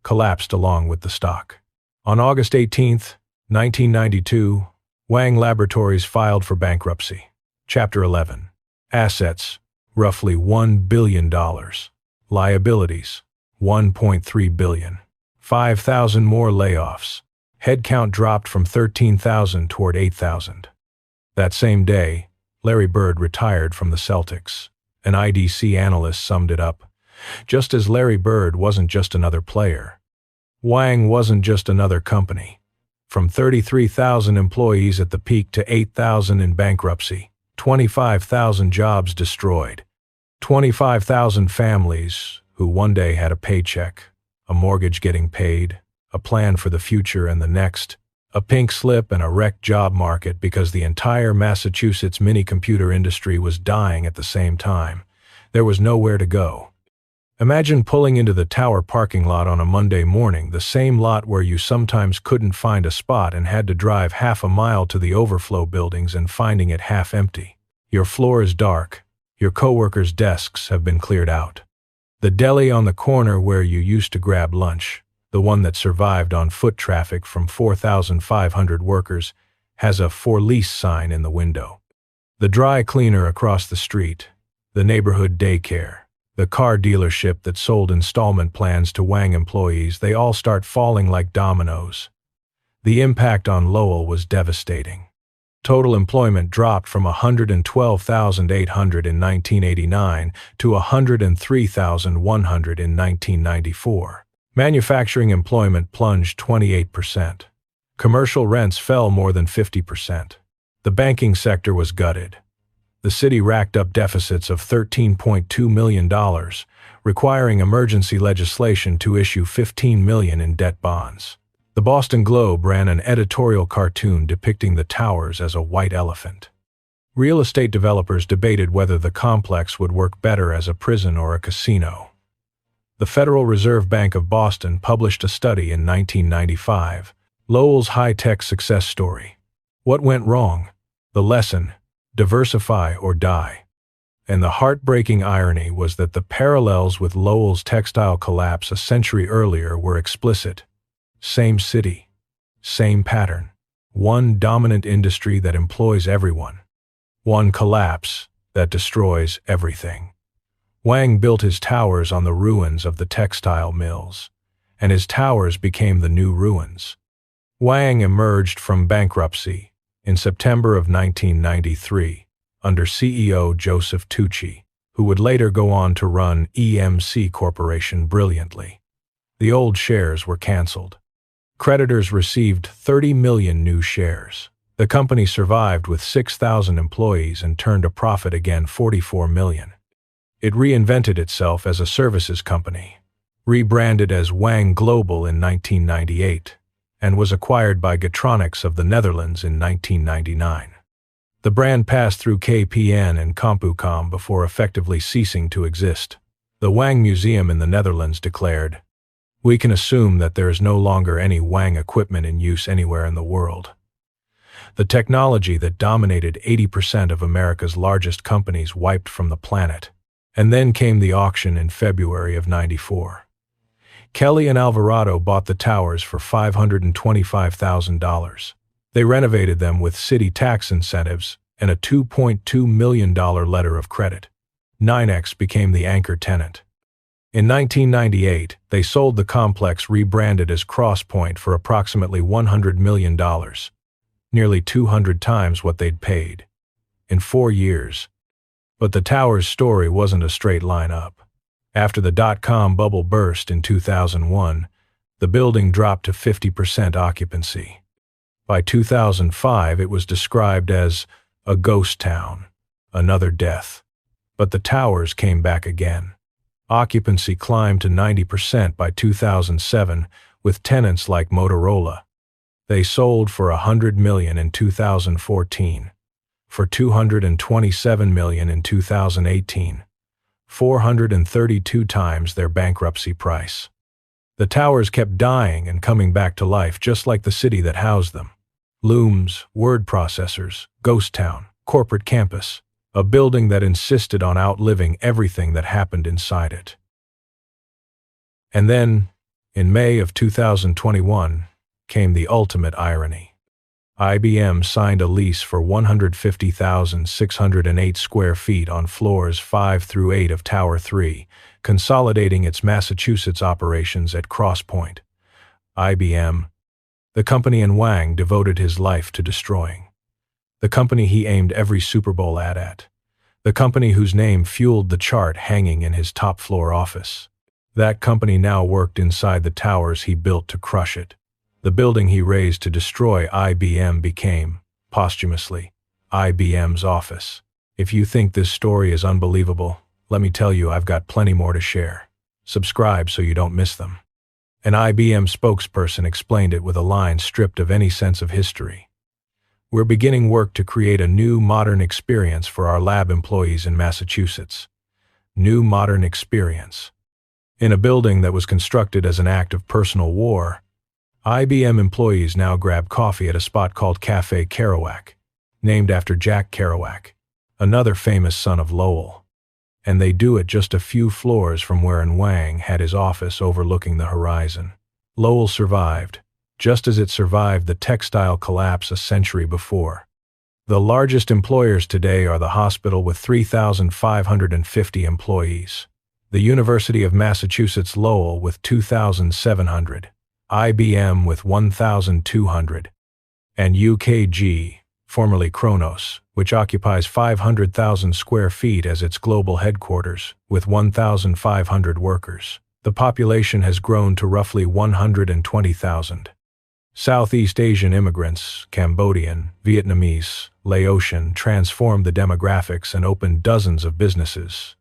S1: collapsed along with the stock. On August 18, 1992, Wang Laboratories filed for bankruptcy. Chapter 11. Assets, roughly $1 billion. Liabilities, $1.3 billion. 5,000 more layoffs. Headcount dropped from 13,000 toward 8,000. That same day, Larry Bird retired from the Celtics. An IDC analyst summed it up. Just as Larry Bird wasn't just another player, Wang wasn't just another company. From 33,000 employees at the peak to 8,000 in bankruptcy, 25,000 jobs destroyed, 25,000 families who one day had a paycheck, a mortgage getting paid, a plan for the future and the next, a pink slip and a wrecked job market because the entire Massachusetts mini-computer industry was dying at the same time. There was nowhere to go. Imagine pulling into the Tower parking lot on a Monday morning, the same lot where you sometimes couldn't find a spot and had to drive half a mile to the overflow buildings and finding it half empty. Your floor is dark. Your coworkers' desks have been cleared out. The deli on the corner where you used to grab lunch, the one that survived on foot traffic from 4,500 workers, has a "for lease" sign in the window. The dry cleaner across the street, the neighborhood daycare, the car dealership that sold installment plans to Wang employees, they all start falling like dominoes. The impact on Lowell was devastating. Total employment dropped from 112,800 in 1989 to 103,100 in 1994. Manufacturing employment plunged 28%. Commercial rents fell more than 50%. The banking sector was gutted. The city racked up deficits of $13.2 million, requiring emergency legislation to issue $15 million in debt bonds. The Boston Globe ran an editorial cartoon depicting the towers as a white elephant. Real estate developers debated whether the complex would work better as a prison or a casino. The Federal Reserve Bank of Boston published a study in 1995, Lowell's high-tech success story. What went wrong? The lesson: diversify or die. And the heartbreaking irony was that the parallels with Lowell's textile collapse a century earlier were explicit. Same city, same pattern. One dominant industry that employs everyone. One collapse that destroys everything. Wang built his towers on the ruins of the textile mills, and his towers became the new ruins. Wang emerged from bankruptcy in September of 1993 under CEO Joseph Tucci, who would later go on to run EMC Corporation brilliantly. The old shares were canceled. Creditors received 30 million new shares. The company survived with 6,000 employees and turned a profit again, 44 million. It reinvented itself as a services company, rebranded as Wang Global in 1998, and was acquired by Getronics of the Netherlands in 1999. The brand passed through KPN and CompuCom before effectively ceasing to exist. The Wang Museum in the Netherlands declared, "We can assume that there is no longer any Wang equipment in use anywhere in the world." The technology that dominated 80% of America's largest companies wiped from the planet. And then came the auction in February of '94. Kelly and Alvarado bought the towers for $525,000. They renovated them with city tax incentives and a $2.2 million letter of credit. 9X became the anchor tenant. In 1998, they sold the complex rebranded as Crosspoint for approximately $100 million, nearly 200 times what they'd paid. In 4 years. But the tower's story wasn't a straight line up. After the dot-com bubble burst in 2001, the building dropped to 50% occupancy. By 2005, it was described as a ghost town, another death. But the towers came back again. Occupancy climbed to 90% by 2007, with tenants like Motorola. They sold for $100 million in 2014. For $227 million in 2018, 432 times their bankruptcy price. The towers kept dying and coming back to life just like the city that housed them. Looms, word processors, ghost town, corporate campus, a building that insisted on outliving everything that happened inside it. And then, in May of 2021, came the ultimate irony. IBM signed a lease for 150,608 square feet on floors 5 through 8 of Tower 3, consolidating its Massachusetts operations at Crosspoint. IBM, the company Wang devoted his life to destroying. The company he aimed every Super Bowl ad at. The company whose name fueled the chart hanging in his top-floor office. That company now worked inside the towers he built to crush it. The building he raised to destroy IBM became, posthumously, IBM's office. If you think this story is unbelievable, let me tell you I've got plenty more to share. Subscribe so you don't miss them. An IBM spokesperson explained it with a line stripped of any sense of history. "We're beginning work to create a new modern experience for our lab employees in Massachusetts. New modern experience. In a building that was constructed as an act of personal war, IBM employees now grab coffee at a spot called Café Kerouac, named after Jack Kerouac, another famous son of Lowell. And they do it just a few floors from where Wang had his office overlooking the horizon. Lowell survived, just as it survived the textile collapse a century before. The largest employers today are the hospital with 3,550 employees, the University of Massachusetts Lowell with 2,700, IBM with 1,200, and UKG, formerly Kronos, which occupies 500,000 square feet as its global headquarters, with 1,500 workers. The population has grown to roughly 120,000. Southeast Asian immigrants, Cambodian, Vietnamese, Laotian, transformed the demographics and opened dozens of businesses.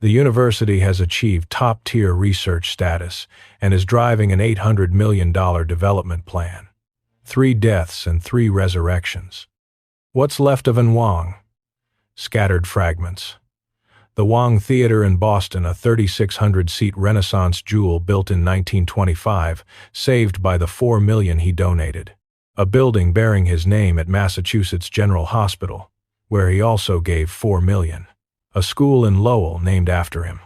S1: The university has achieved top-tier research status and is driving an $800 million development plan. 3 deaths and 3 resurrections. What's left of Wang? Scattered fragments. The Wang Theater in Boston, a 3,600-seat Renaissance jewel built in 1925, saved by the $4 million he donated. A building bearing his name at Massachusetts General Hospital, where he also gave $4 million. A school in Lowell named after him.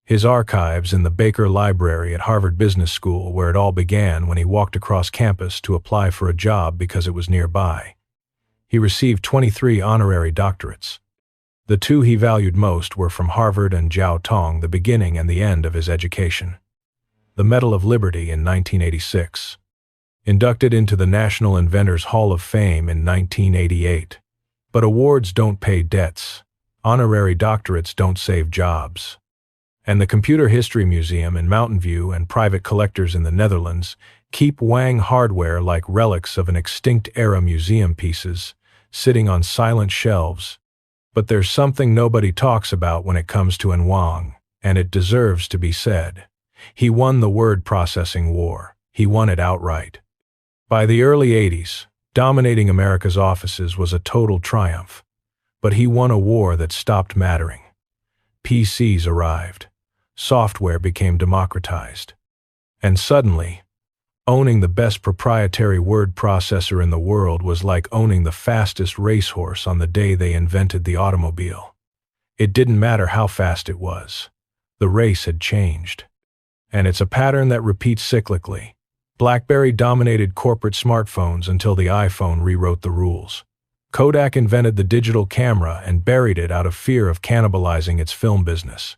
S1: His archives in the Baker Library at Harvard Business School, where it all began when he walked across campus to apply for a job because it was nearby. He received 23 honorary doctorates. The 2 he valued most were from Harvard and Jiao Tong, the beginning and the end of his education. The Medal of Liberty in 1986. Inducted into the National Inventors Hall of Fame in 1988. But awards don't pay debts. Honorary doctorates don't save jobs. And the Computer History Museum in Mountain View and private collectors in the Netherlands keep Wang hardware like relics of an extinct-era museum pieces, sitting on silent shelves. But there's something nobody talks about when it comes to Wang, and it deserves to be said. He won the word processing war. He won it outright. By the early 80s, dominating America's offices was a total triumph. But he won a war that stopped mattering. PCs arrived. software became democratized. And suddenly, owning the best proprietary word processor in the world was like owning the fastest racehorse on the day they invented the automobile. It didn't matter how fast it was. The race had changed. And it's a pattern that repeats cyclically. BlackBerry dominated corporate smartphones until the iPhone rewrote the rules. Kodak invented the digital camera and buried it out of fear of cannibalizing its film business.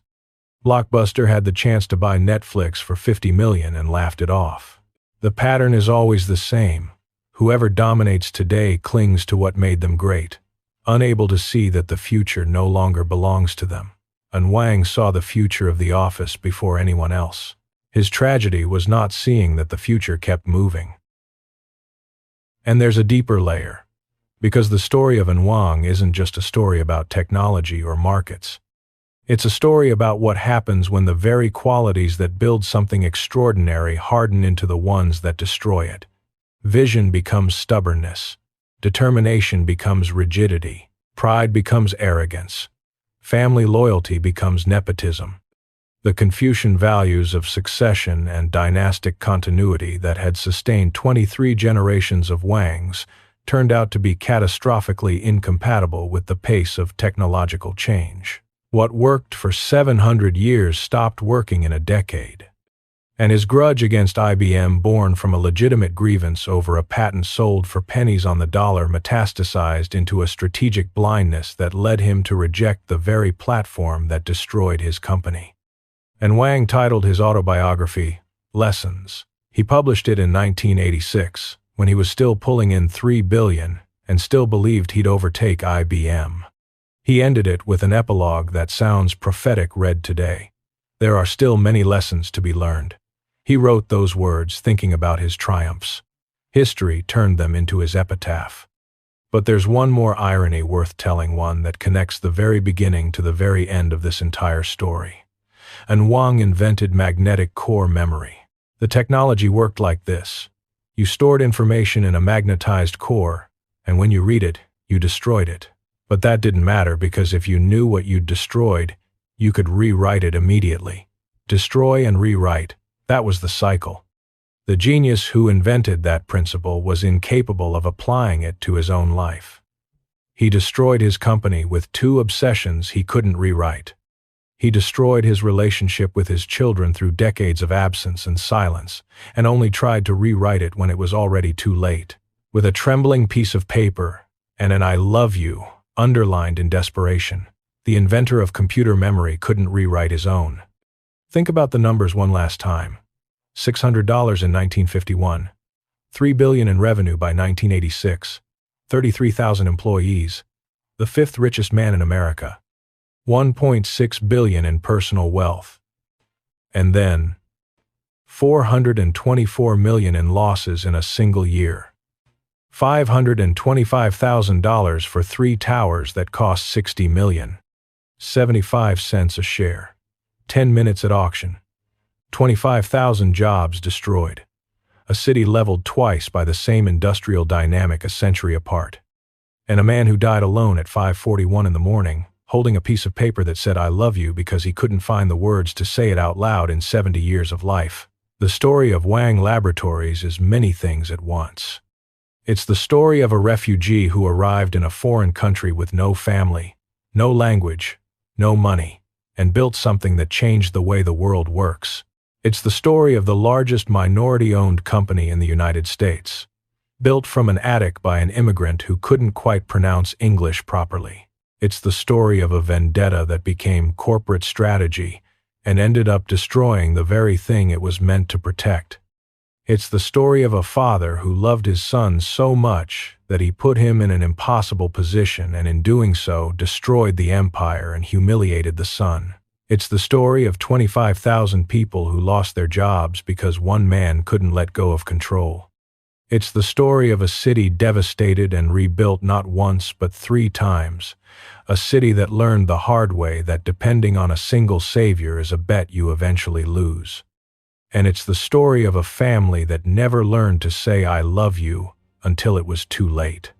S1: Blockbuster had the chance to buy Netflix for $50 million and laughed it off. The pattern is always the same. Whoever dominates today clings to what made them great, unable to see that the future no longer belongs to them. And Wang saw the future of the office before anyone else. His tragedy was not seeing that the future kept moving. And there's a deeper layer. Because the story of Wang isn't just a story about technology or markets. It's a story about what happens when the very qualities that build something extraordinary harden into the ones that destroy it. Vision becomes stubbornness. Determination becomes rigidity. Pride becomes arrogance. Family loyalty becomes nepotism. The Confucian values of succession and dynastic continuity that had sustained 23 generations of Wangs turned out to be catastrophically incompatible with the pace of technological change. What worked for 700 years stopped working in a decade. And his grudge against IBM, born from a legitimate grievance over a patent sold for pennies on the dollar, metastasized into a strategic blindness that led him to reject the very platform that destroyed his company. And Wang titled his autobiography, Lessons. He published it in 1986. When he was still pulling in $3 billion and still believed he'd overtake IBM. He ended it with an epilogue that sounds prophetic read today. There are still many lessons to be learned. He wrote those words thinking about his triumphs. History turned them into his epitaph. But there's one more irony worth telling, one that connects the very beginning to the very end of this entire story. And Wang invented magnetic core memory. The technology worked like this. You stored information in a magnetized core, and when you read it, you destroyed it. But that didn't matter because if you knew what you'd destroyed, you could rewrite it immediately. Destroy and rewrite, that was the cycle. The genius who invented that principle was incapable of applying it to his own life. He destroyed his company with two obsessions he couldn't rewrite. He destroyed his relationship with his children through decades of absence and silence, and only tried to rewrite it when it was already too late. With a trembling piece of paper and an "I love you" underlined in desperation, the inventor of computer memory couldn't rewrite his own. Think about the numbers one last time. $600 in 1951, $3 billion in revenue by 1986, 33,000 employees, the fifth richest man in America. $1.6 billion in personal wealth. And then, $424 million in losses in a single year. $525,000 for 3 towers that cost $60 million. 75 cents a share. 10 minutes at auction. 25,000 jobs destroyed. A city leveled twice by the same industrial dynamic a century apart. And a man who died alone at 5:41 in the morning, holding a piece of paper that said "I love you" because he couldn't find the words to say it out loud in 70 years of life. The story of Wang Laboratories is many things at once. It's the story of a refugee who arrived in a foreign country with no family, no language, no money, and built something that changed the way the world works. It's the story of the largest minority-owned company in the United States, built from an attic by an immigrant who couldn't quite pronounce English properly. It's the story of a vendetta that became corporate strategy and ended up destroying the very thing it was meant to protect. It's the story of a father who loved his son so much that he put him in an impossible position and in doing so destroyed the empire and humiliated the son. It's the story of 25,000 people who lost their jobs because one man couldn't let go of control. It's the story of a city devastated and rebuilt not once but 3 times, a city that learned the hard way that depending on a single savior is a bet you eventually lose. And it's the story of a family that never learned to say "I love you" until it was too late.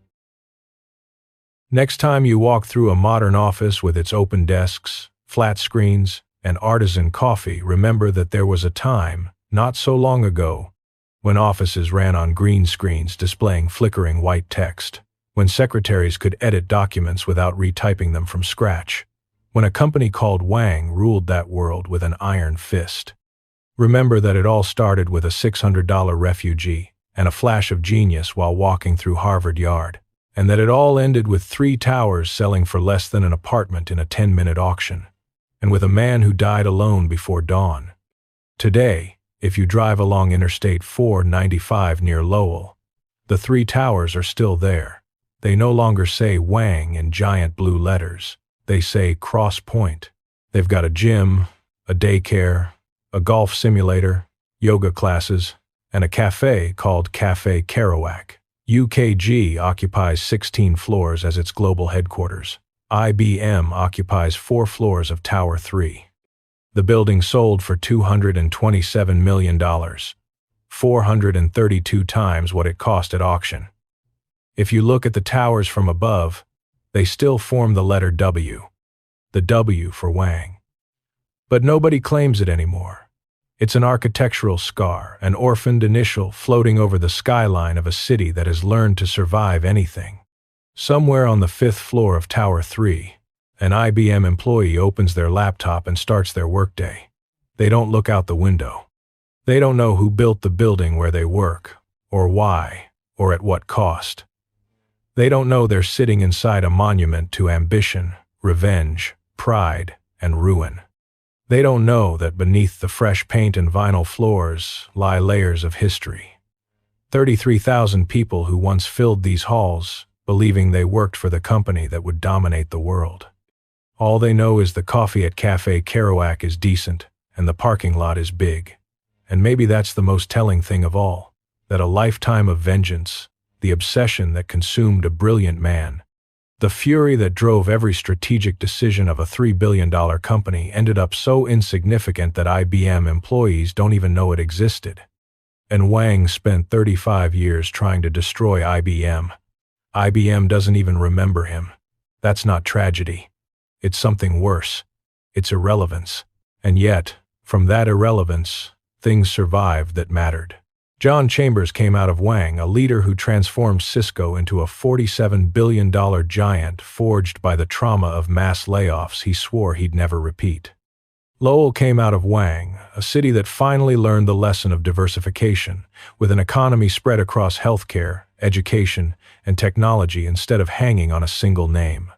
S1: Next time you walk through a modern office with its open desks, flat screens, and artisan coffee remember that there was a time, not so long ago, when offices ran on green screens displaying flickering white text, when secretaries could edit documents without retyping them from scratch, when a company called Wang ruled that world with an iron fist. Remember that it all started with a $600 refugee and a flash of genius while walking through Harvard Yard, and that it all ended with 3 towers selling for less than an apartment in a 10-minute auction, and with a man who died alone before dawn. Today, if you drive along Interstate 495 near Lowell, the 3 towers are still there. They no longer say Wang in giant blue letters. They say Cross Point. They've got a gym, a daycare, a golf simulator, yoga classes, and a cafe called Cafe Kerouac. UKG occupies 16 floors as its global headquarters. IBM occupies 4 floors of Tower 3. The building sold for $227 million, 432 times what it cost at auction. If you look at the towers from above, they still form the letter W, the W for Wang. But nobody claims it anymore. It's an architectural scar, an orphaned initial floating over the skyline of a city that has learned to survive anything. Somewhere on the 5th floor of Tower 3, an IBM employee opens their laptop and starts their workday. They don't look out the window. They don't know who built the building where they work, or why, or at what cost. They don't know they're sitting inside a monument to ambition, revenge, pride, and ruin. They don't know that beneath the fresh paint and vinyl floors lie layers of history. 33,000 people who once filled these halls, believing they worked for the company that would dominate the world. All they know is the coffee at Cafe Kerouac is decent, and the parking lot is big. And maybe that's the most telling thing of all, that a lifetime of vengeance, the obsession that consumed a brilliant man, the fury that drove every strategic decision of a $3 billion company ended up so insignificant that IBM employees don't even know it existed. And Wang spent 35 years trying to destroy IBM. IBM doesn't even remember him. That's not tragedy. It's something worse. It's irrelevance. And yet, from that irrelevance, things survived that mattered. John Chambers came out of Wang, a leader who transformed Cisco into a $47 billion giant forged by the trauma of mass layoffs he swore he'd never repeat. Lowell came out of Wang, a city that finally learned the lesson of diversification, with an economy spread across healthcare, education, and technology instead of hanging on a single name.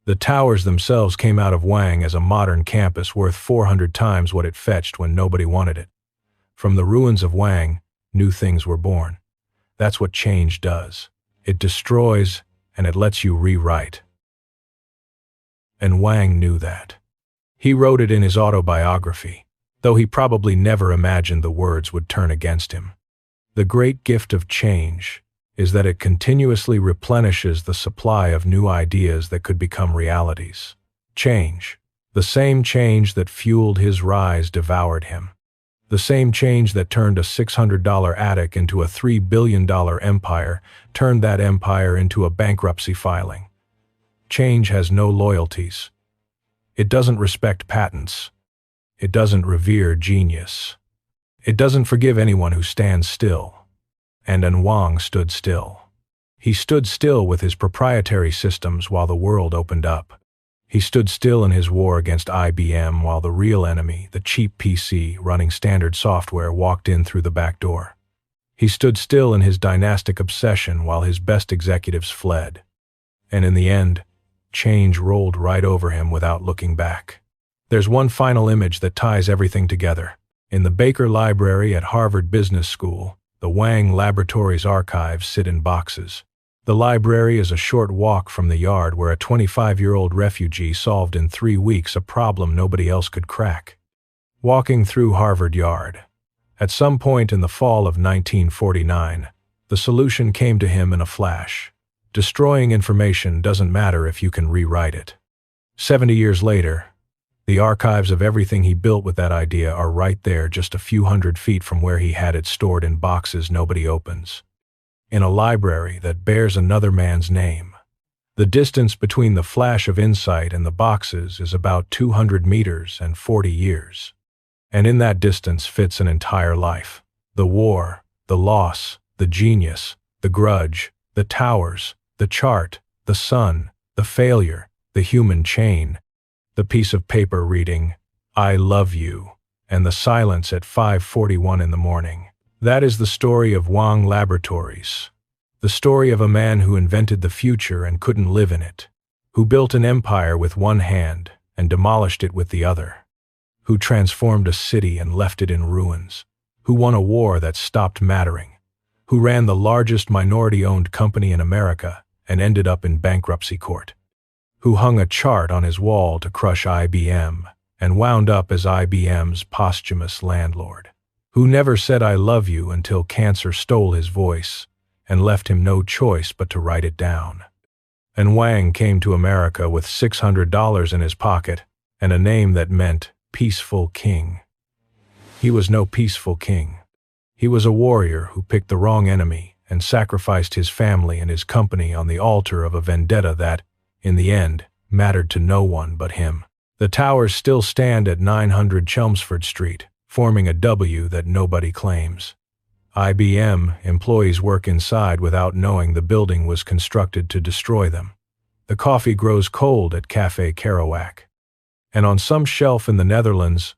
S1: The towers themselves came out of Wang as a modern campus worth 400 times what it fetched when nobody wanted it. From the ruins of Wang, new things were born. That's what change does. It destroys, and it lets you rewrite. And Wang knew that. He wrote it in his autobiography, though he probably never imagined the words would turn against him. The great gift of change is that it continuously replenishes the supply of new ideas that could become realities. Change, the same change that fueled his rise, devoured him. The same change that turned a $600 attic into a $3 billion empire turned that empire into a bankruptcy filing. Change has no loyalties. It doesn't respect patents. It doesn't revere genius. It doesn't forgive anyone who stands still. And Wang stood still. He stood still with his proprietary systems while the world opened up. He stood still in his war against IBM while the real enemy, the cheap PC running standard software, walked in through the back door. He stood still in his dynastic obsession while his best executives fled. And in the end, change rolled right over him without looking back. There's one final image that ties everything together. In the Baker Library at Harvard Business School, the Wang Laboratories archives sit in boxes. The library is a short walk from the yard where a 25-year-old refugee solved in 3 weeks a problem nobody else could crack. Walking through Harvard Yard. At some point in the fall of 1949, the solution came to him in a flash. Destroying information doesn't matter if you can rewrite it. 70 years later, the archives of everything he built with that idea are right there just a few hundred feet from where he had it stored in boxes nobody opens. In a library that bears another man's name. The distance between the flash of insight and the boxes is about 200 meters and 40 years. And in that distance fits an entire life. The war, the loss, the genius, the grudge, the towers, the chart, the sun, the failure, the human chain, the piece of paper reading, "I love you," and the silence at 5:41 in the morning. That is the story of Wang Laboratories. The story of a man who invented the future and couldn't live in it, who built an empire with one hand and demolished it with the other, who transformed a city and left it in ruins, who won a war that stopped mattering, who ran the largest minority-owned company in America and ended up in bankruptcy court, who hung a chart on his wall to crush IBM and wound up as IBM's posthumous landlord, who never said "I love you" until cancer stole his voice and left him no choice but to write it down. And Wang came to America with $600 in his pocket and a name that meant peaceful king. He was no peaceful king. He was a warrior who picked the wrong enemy and sacrificed his family and his company on the altar of a vendetta that, in the end, mattered to no one but him. The towers still stand at 900 Chelmsford Street, forming a W that nobody claims. IBM employees work inside without knowing the building was constructed to destroy them. The coffee grows cold at Café Kerouac. And on some shelf in the Netherlands,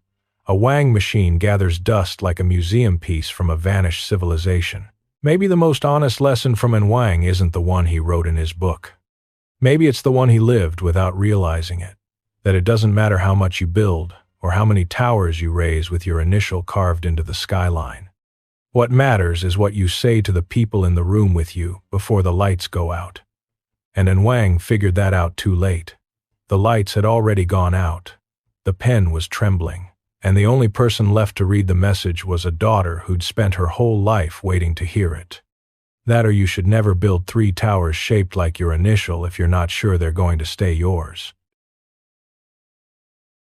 S1: a Wang machine gathers dust like a museum piece from a vanished civilization. Maybe the most honest lesson from Wang isn't the one he wrote in his book. Maybe it's the one he lived without realizing it, that it doesn't matter how much you build or how many towers you raise with your initial carved into the skyline. What matters is what you say to the people in the room with you before the lights go out. And Wang figured that out too late. The lights had already gone out. The pen was trembling, and the only person left to read the message was a daughter who'd spent her whole life waiting to hear it. That, or you should never build 3 towers shaped like your initial if you're not sure they're going to stay yours.